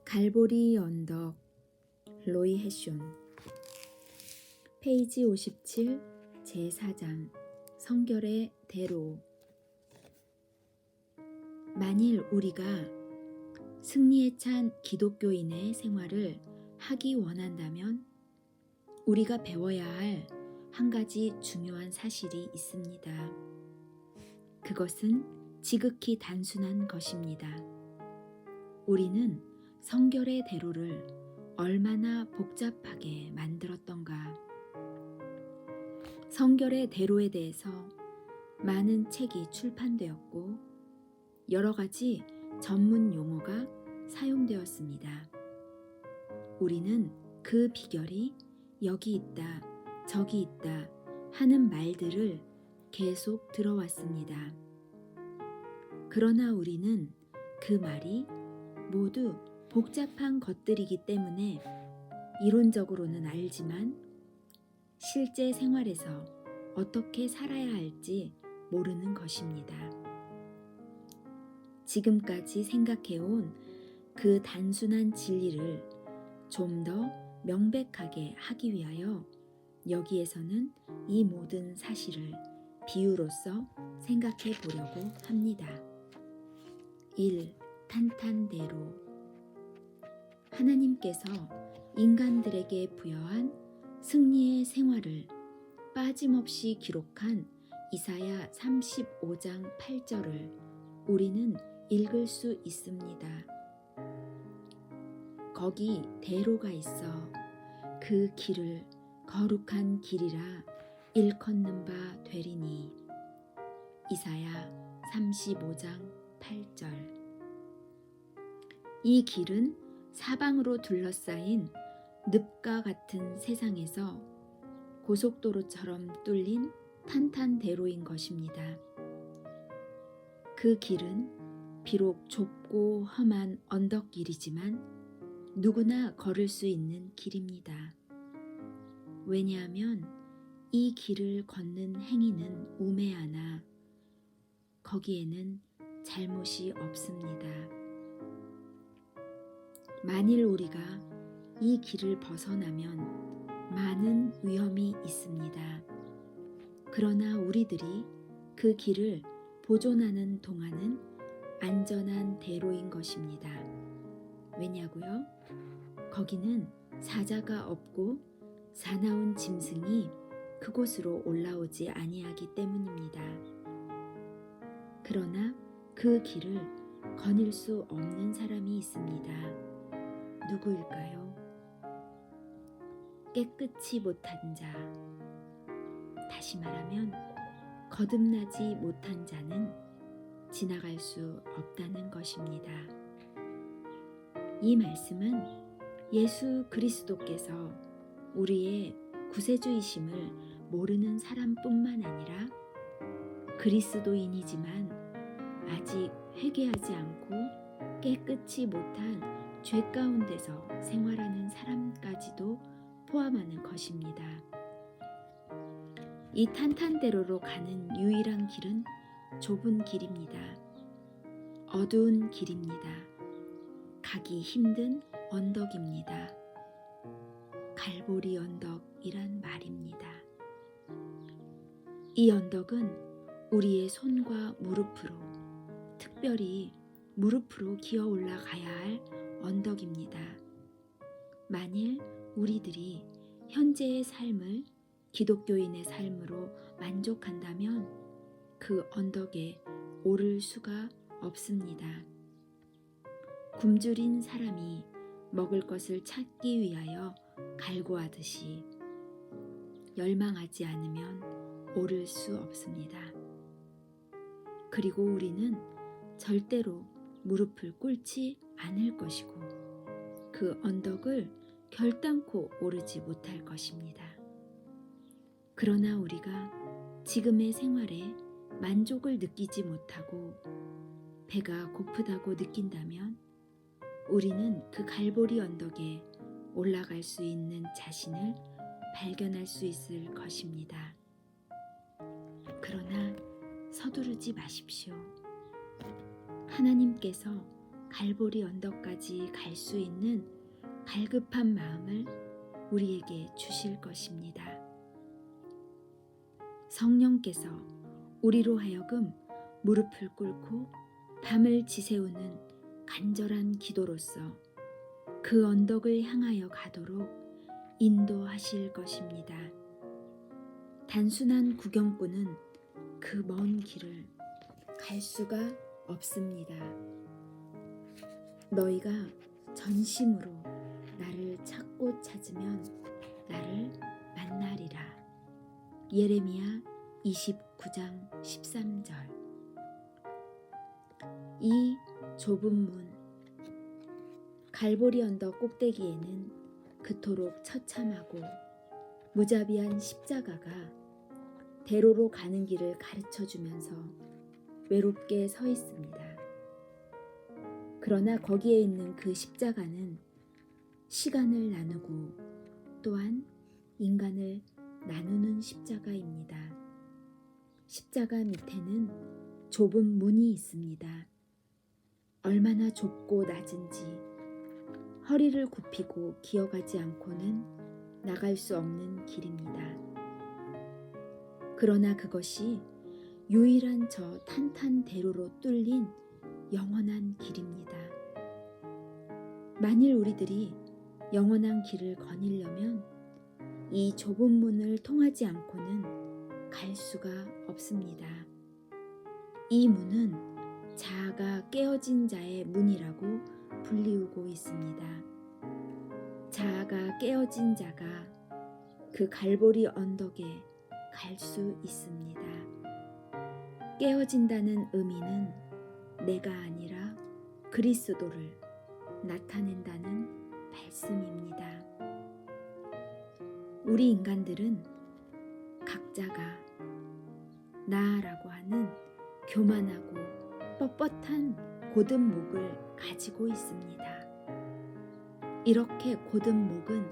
갈보리 언덕, 로이 해숀. 페이지 57, 제4장. 성결의 대로. 만일 우리가 승리에 찬 기독교인의 생활을 하기 원한다면 우리가 배워야 할 한 가지 중요한 사실이 있습니다. 그것은 지극히 단순한 것입니다. 우리는 성결의 대로를 얼마나 복잡하게 만들었던가. 성결의 대로에 대해서 많은 책이 출판되었고 여러 가지 전문 용어가 사용되었습니다. 우리는 그 비결이 여기 있다, 저기 있다 하는 말들을 계속 들어왔습니다. 그러나 우리는 그 말이 모두 복잡한 것들이기 때문에 이론적으로는 알지만 실제 생활에서 어떻게 살아야 할지 모르는 것입니다. 지금까지 생각해온 그 단순한 진리를 좀 더 명백하게 하기 위하여 여기에서는 이 모든 사실을 비유로서 생각해 보려고 합니다. 1. 탄탄대로. 하나님께서 인간들에게 부여한 승리의 생활을 빠짐없이 기록한 이사야 35장 8절을 우리는 읽을 수 있습니다. 거기 대로가 있어 그 길을 거룩한 길이라 일컫는 바 되리니. 이사야 35장 8절. 이 길은 사방으로 둘러싸인 늪과 같은 세상에서 고속도로처럼 뚫린 탄탄대로인 것입니다. 그 길은 비록 좁고 험한 언덕길이지만 누구나 걸을 수 있는 길입니다. 왜냐하면 이 길을 걷는 행위는 우매하나 거기에는 잘못이 없습니다. 만일 우리가 이 길을 벗어나면 많은 위험이 있습니다. 그러나 우리들이 그 길을 보존하는 동안은 안전한 대로인 것입니다. 왜냐고요? 거기는 사자가 없고 사나운 짐승이 그곳으로 올라오지 아니하기 때문입니다. 그러나 그 길을 거닐 수 없는 사람이 있습니다. 누구일까요? 깨끗이 못한 자. 다시 말하면 거듭나지 못한 자는 지나갈 수 없다는 것입니다. 이 말씀은 예수 그리스도께서 우리의 구세주이심을 모르는 사람뿐만 아니라 그리스도인이지만 아직 회개하지 않고 깨끗이 못한 죄 가운데서 생활하는 사람까지도 포함하는 것입니다. 이 탄탄대로로 가는 유일한 길은 좁은 길입니다. 어두운 길입니다. 가기 힘든 언덕입니다. 갈보리 언덕이란 말입니다. 이 언덕은 우리의 손과 무릎으로, 특별히 무릎으로 기어 올라가야 할 언덕입니다. 만일 우리들이 현재의 삶을 기독교인의 삶으로 만족한다면 그 언덕에 오를 수가 없습니다. 굶주린 사람이 먹을 것을 찾기 위하여 갈구하듯이 열망하지 않으면 오를 수 없습니다. 그리고 우리는 절대로 무릎을 꿇지 않을 것이고 그 언덕을 결단코 오르지 못할 것입니다. 그러나 우리가 지금의 생활에 만족을 느끼지 못하고 배가 고프다고 느낀다면 우리는 그 갈보리 언덕에 올라갈 수 있는 자신을 발견할 수 있을 것입니다. 그러나 서두르지 마십시오. 하나님께서 갈보리 언덕까지 갈 수 있는 갈급한 마음을 우리에게 주실 것입니다. 성령께서 우리로 하여금 무릎을 꿇고 밤을 지새우는 간절한 기도로서 그 언덕을 향하여 가도록 인도하실 것입니다. 단순한 구경꾼은 그 먼 길을 갈 수가 없습니다. 너희가 전심으로 나를 찾고 찾으면 나를 만나리라. 예레미야 29장 13절. 이 좁은 문, 갈보리 언덕 꼭대기에는 그토록 처참하고 무자비한 십자가가 대로로 가는 길을 가르쳐주면서 외롭게 서 있습니다. 그러나 거기에 있는 그 십자가는 시간을 나누고 또한 인간을 나누는 십자가입니다. 십자가 밑에는 좁은 문이 있습니다. 얼마나 좁고 낮은지 허리를 굽히고 기어가지 않고는 나갈 수 없는 길입니다. 그러나 그것이 유일한 저 탄탄대로로 뚫린 영원한 길입니다. 만일 우리들이 영원한 길을 거닐려면 이 좁은 문을 통하지 않고는 갈 수가 없습니다. 이 문은 자아가 깨어진 자의 문이라고 불리우고 있습니다. 자아가 깨어진 자가 그 갈보리 언덕에 갈 수 있습니다. 깨어진다는 의미는 내가 아니라 그리스도를 나타낸다는 말씀입니다. 우리 인간들은 각자가 나라고 하는 교만하고 뻣뻣한 곧은 목을 가지고 있습니다. 이렇게 곧은 목은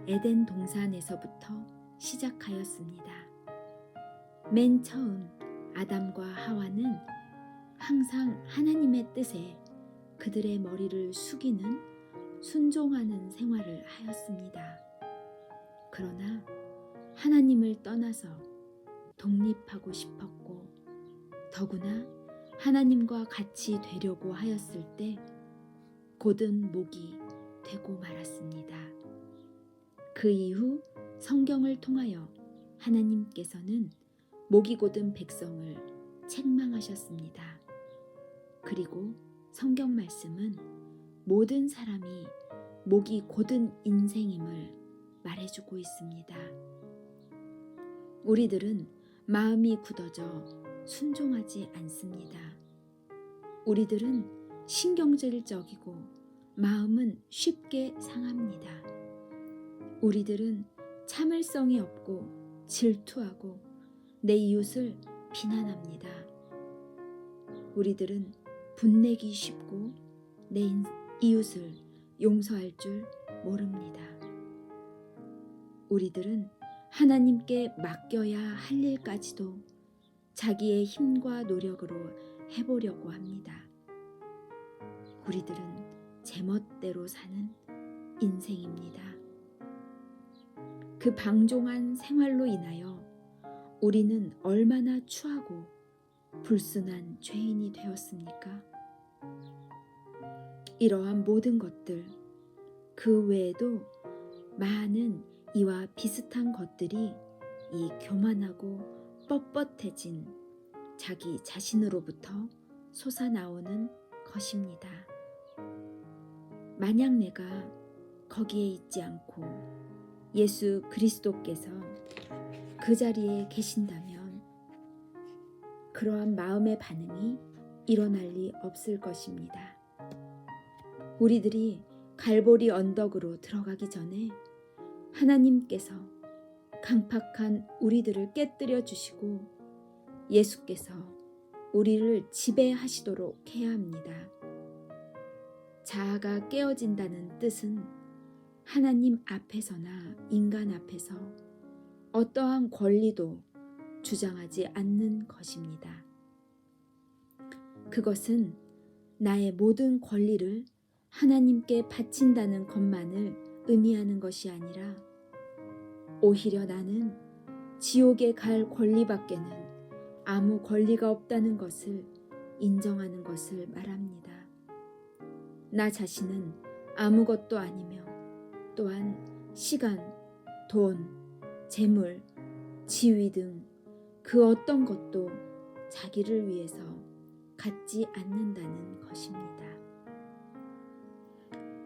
에덴 동산에서부터 시작하였습니다. 맨 처음 아담과 하와는 항상 하나님의 뜻에 그들의 머리를 숙이는 순종하는 생활을 하였습니다. 그러나 하나님을 떠나서 독립하고 싶었고 더구나 하나님과 같이 되려고 하였을 때 곧은 목이 되고 말았습니다. 그 이후 성경을 통하여 하나님께서는 목이 곧은 백성을 책망하셨습니다. 그리고 성경 말씀은 모든 사람이 목이 곧은 인생임을 말해주고 있습니다. 우리들은 마음이 굳어져 순종하지 않습니다. 우리들은 신경질적이고 마음은 쉽게 상합니다. 우리들은 참을성이 없고 질투하고 내 이웃을 비난합니다. 우리들은 분내기 쉽고 내 이웃을 용서할 줄 모릅니다. 우리들은 하나님께 맡겨야 할 일까지도 자기의 힘과 노력으로 해보려고 합니다. 우리들은 제멋대로 사는 인생입니다. 그 방종한 생활로 인하여 우리는 얼마나 추하고 불순한 죄인이 되었습니까? 이러한 모든 것들, 그 외에도 많은 이와 비슷한 것들이 이 교만하고 뻣뻣해진 자기 자신으로부터 솟아나오는 것입니다. 만약 내가 거기에 있지 않고 예수 그리스도께서 그 자리에 계신다면 그러한 마음의 반응이 일어날 리 없을 것입니다. 우리들이 갈보리 언덕으로 들어가기 전에 하나님께서 강팍한 우리들을 깨뜨려 주시고 예수께서 우리를 지배하시도록 해야 합니다. 자아가 깨어진다는 뜻은 하나님 앞에서나 인간 앞에서 어떠한 권리도 주장하지 않는 것입니다. 그것은 나의 모든 권리를 하나님께 바친다는 것만을 의미하는 것이 아니라 오히려 나는 지옥에 갈 권리밖에는 아무 권리가 없다는 것을 인정하는 것을 말합니다. 나 자신은 아무것도 아니며 또한 시간, 돈, 재물, 지위 등 그 어떤 것도 자기를 위해서 갖지 않는다는 것입니다.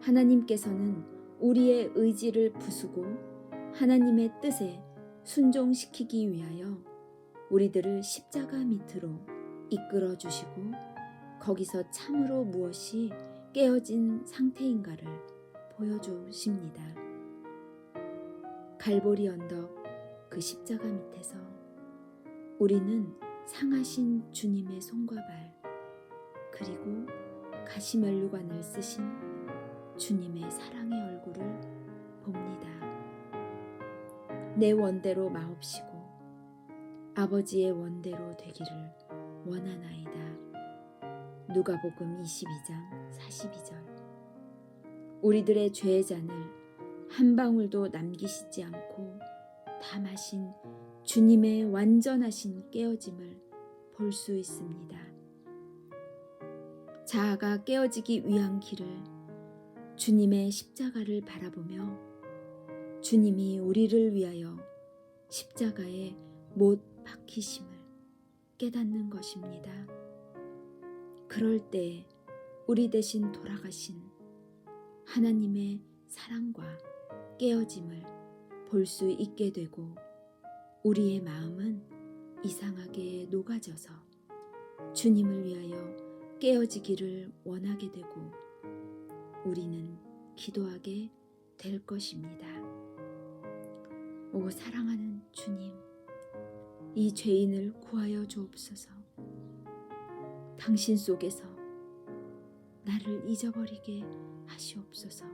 하나님께서는 우리의 의지를 부수고 하나님의 뜻에 순종시키기 위하여 우리들을 십자가 밑으로 이끌어 주시고 거기서 참으로 무엇이 깨어진 상태인가를 보여주십니다. 갈보리 언덕 그 십자가 밑에서 우리는 상하신 주님의 손과 발 그리고 가시면류관을 쓰신 주님의 사랑의 얼굴을 봅니다. 내 원대로 마옵시고 아버지의 원대로 되기를 원하나이다. 누가복음 22장 42절. 우리들의 죄의 잔을 한 방울도 남기시지 않고 다 마신 주님의 완전하신 깨어짐을 볼 수 있습니다. 자아가 깨어지기 위한 길을 주님의 십자가를 바라보며 주님이 우리를 위하여 십자가에 못 박히심을 깨닫는 것입니다. 그럴 때 우리 대신 돌아가신 하나님의 사랑과 깨어짐을 볼 수 있게 되고 우리의 마음은 이상하게 녹아져서 주님을 위하여 깨어지기를 원하게 되고 우리는 기도하게 될 것입니다. 오 사랑하는 주님, 이 죄인을 구하여 주옵소서. 당신 속에서 나를 잊어버리게 하시옵소서.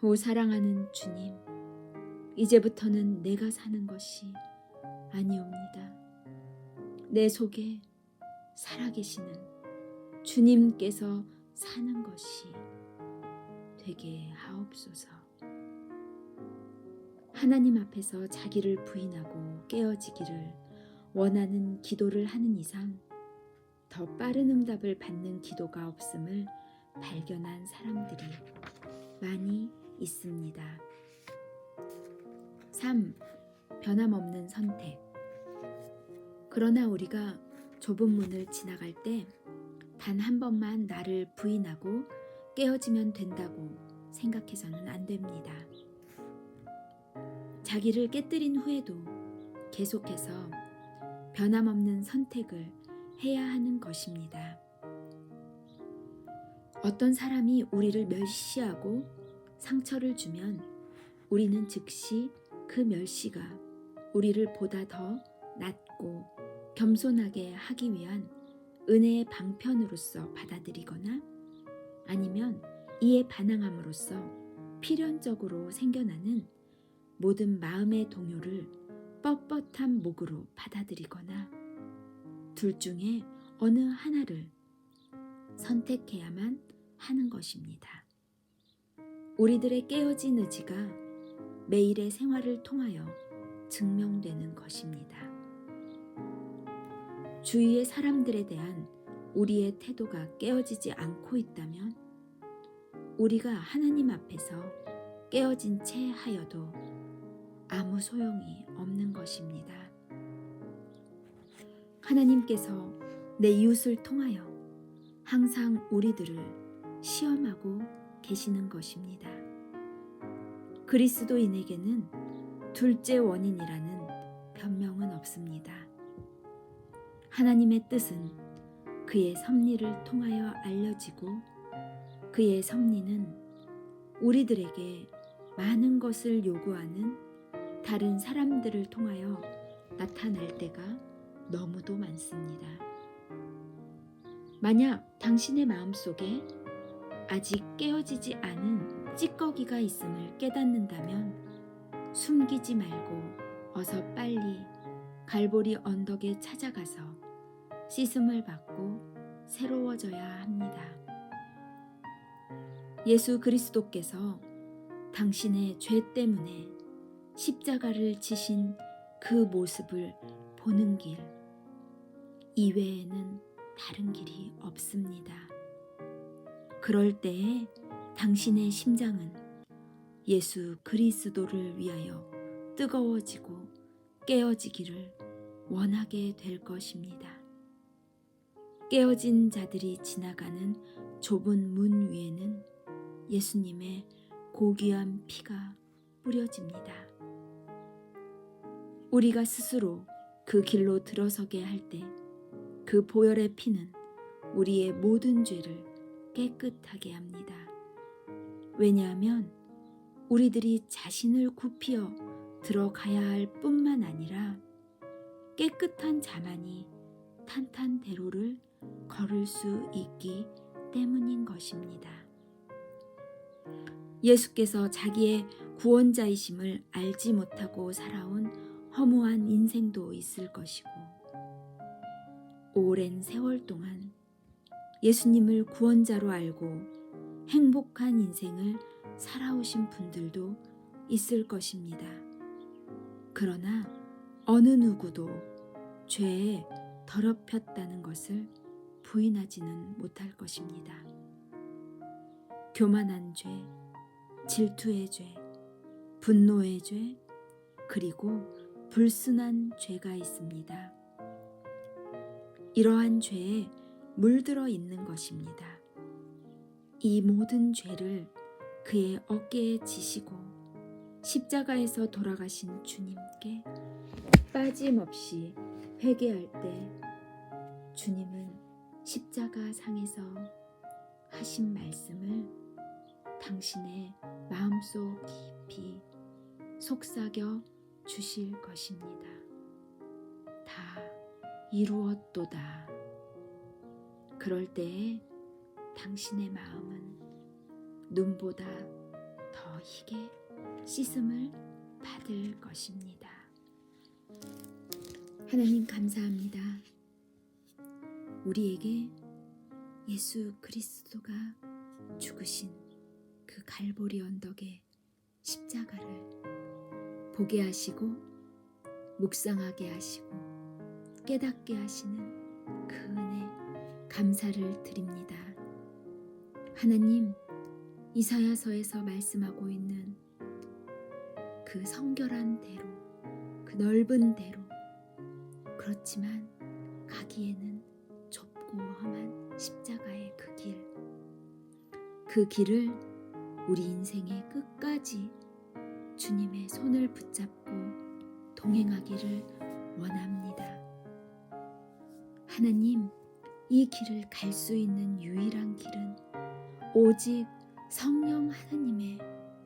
오 사랑하는 주님, 이제부터는 내가 사는 것이 아니옵니다. 내 속에 살아계시는 주님께서 사는 것이 되게 하옵소서. 하나님 앞에서 자기를 부인하고 깨어지기를 원하는 기도를 하는 이상 더 빠른 응답을 받는 기도가 없음을 발견한 사람들이 많이 있습니다. 3. 변함없는 선택. 그러나 우리가 좁은 문을 지나갈 때 단 한 번만 나를 부인하고 깨어지면 된다고 생각해서는 안 됩니다. 자기를 깨뜨린 후에도 계속해서 변함없는 선택을 해야 하는 것입니다. 어떤 사람이 우리를 멸시하고 상처를 주면 우리는 즉시 그 멸시가 우리를 보다 더 낮고 겸손하게 하기 위한 은혜의 방편으로서 받아들이거나 아니면 이에 반항함으로써 필연적으로 생겨나는 모든 마음의 동요를 뻣뻣한 목으로 받아들이거나 둘 중에 어느 하나를 선택해야만 하는 것입니다. 우리들의 깨어진 의지가 매일의 생활을 통하여 증명되는 것입니다. 주위의 사람들에 대한 우리의 태도가 깨어지지 않고 있다면 우리가 하나님 앞에서 깨어진 채 하여도 아무 소용이 없는 것입니다. 하나님께서 내 이웃을 통하여 항상 우리들을 시험하고 계시는 것입니다. 그리스도인에게는 둘째 원인이라는 변명은 없습니다. 하나님의 뜻은 그의 섭리를 통하여 알려지고 그의 섭리는 우리들에게 많은 것을 요구하는 다른 사람들을 통하여 나타날 때가 너무도 많습니다. 만약 당신의 마음속에 아직 깨어지지 않은 찌꺼기가 있음을 깨닫는다면 숨기지 말고 어서 빨리 갈보리 언덕에 찾아가서 씻음을 받고 새로워져야 합니다. 예수 그리스도께서 당신의 죄 때문에 십자가를 지신 그 모습을 보는 길 이외에는 다른 길이 없습니다. 그럴 때에 당신의 심장은 예수 그리스도를 위하여 뜨거워지고 깨어지기를 원하게 될 것입니다. 깨어진 자들이 지나가는 좁은 문 위에는 예수님의 고귀한 피가 뿌려집니다. 우리가 스스로 그 길로 들어서게 할 때 그 보혈의 피는 우리의 모든 죄를 깨끗하게 합니다. 왜냐하면 우리들이 자신을 굽히어 들어가야 할 뿐만 아니라 깨끗한 자만이 탄탄대로를 걸을 수 있기 때문인 것입니다. 예수께서 자기의 구원자이심을 알지 못하고 살아온 허무한 인생도 있을 것이고 오랜 세월 동안 예수님을 구원자로 알고 행복한 인생을 살아오신 분들도 있을 것입니다. 그러나 어느 누구도 죄에 더럽혔다는 것을 부인하지는 못할 것입니다. 교만한 죄, 질투의 죄, 분노의 죄, 그리고 불순한 죄가 있습니다. 이러한 죄에 물들어 있는 것입니다. 이 모든 죄를 그의 어깨에 지시고 십자가에서 돌아가신 주님께 빠짐없이 회개할 때 주님은 십자가 상에서 하신 말씀을 당신의 마음속 깊이 속삭여 주실 것입니다. 다 이루었도다. 그럴 때에 당신의 마음은 눈보다 더 희게 씻음을 받을 것입니다. 하나님 감사합니다. 우리에게 예수 그리스도가 죽으신 그 갈보리 언덕의 십자가를 보게 하시고 묵상하게 하시고 깨닫게 하시는 그 은혜 감사를 드립니다. 하나님, 이사야서에서 말씀하고 있는 그 성결한 대로, 그 넓은 대로, 그렇지만 가기에는 좁고 험한 십자가의 그 길, 그 길을 우리 인생의 끝까지 주님의 손을 붙잡고 동행하기를 원합니다. 하나님, 이 길을 갈 수 있는 유일한 길은 오직 성령 하나님의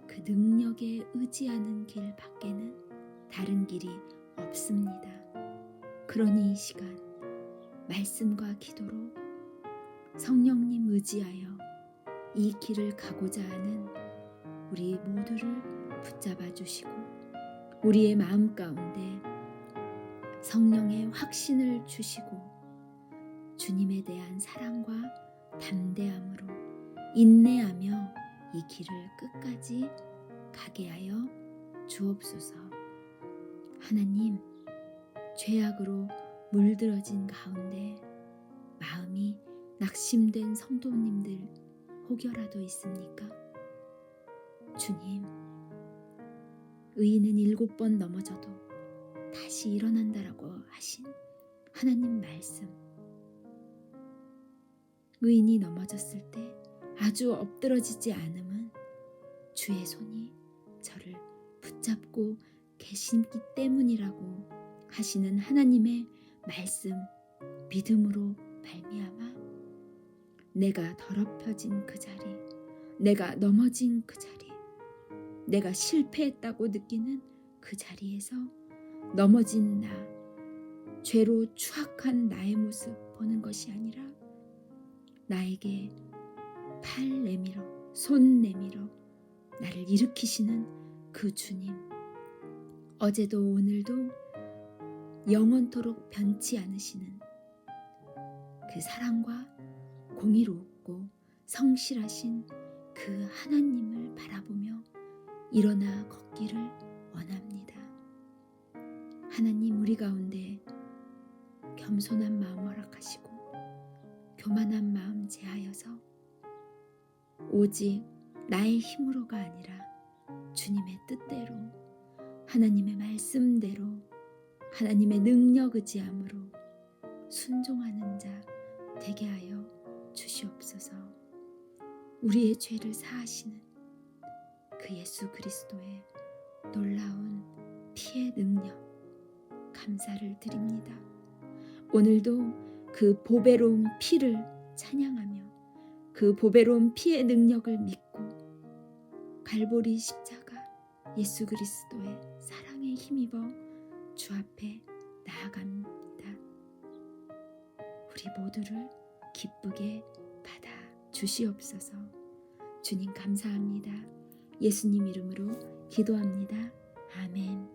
그 능력에 의지하는 길 밖에는 다른 길이 없습니다. 그러니 이 시간 말씀과 기도로 성령님 의지하여 이 길을 가고자 하는 우리 모두를 붙잡아 주시고 우리의 마음 가운데 성령의 확신을 주시고 주님에 대한 사랑과 담대함으로 인내하며 이 길을 끝까지 가게 하여 주옵소서. 하나님, 죄악으로 물들어진 가운데 마음이 낙심된 성도님들 혹여라도 있습니까? 주님, 의인은 7번 넘어져도 다시 일어난다라고 하신 하나님 말씀, 의인이 넘어졌을 때 아주 엎드러지지 않음은 주의 손이 저를 붙잡고 계시기 때문이라고 하시는 하나님의 말씀 믿음으로 말미암아 내가 더럽혀진 그 자리, 내가 넘어진 그 자리, 내가 실패했다고 느끼는 그 자리에서 넘어진 나, 죄로 추악한 나의 모습 보는 것이 아니라 나에게 팔 내밀어 손 내밀어 나를 일으키시는 그 주님, 어제도 오늘도 영원토록 변치 않으시는 그 사랑과 공의롭고 성실하신 그 하나님을 바라보며 일어나 걷기를 원합니다. 하나님, 우리 가운데 겸손한 마음 허락하시고 교만한 마음 제하여서 오직 나의 힘으로가 아니라 주님의 뜻대로, 하나님의 말씀대로, 하나님의 능력 의지함으로 순종하는 자 되게 하여 주시옵소서. 우리의 죄를 사하시는 그 예수 그리스도의 놀라운 피의 능력 감사를 드립니다. 오늘도 그 보배로운 피를 찬양하며 그 보배로운 피의 능력을 믿고 갈보리 십자가 예수 그리스도의 사랑에 힘입어 주 앞에 나아갑니다. 우리 모두를 기쁘게 받아 주시옵소서. 주님 감사합니다. 예수님 이름으로 기도합니다. 아멘.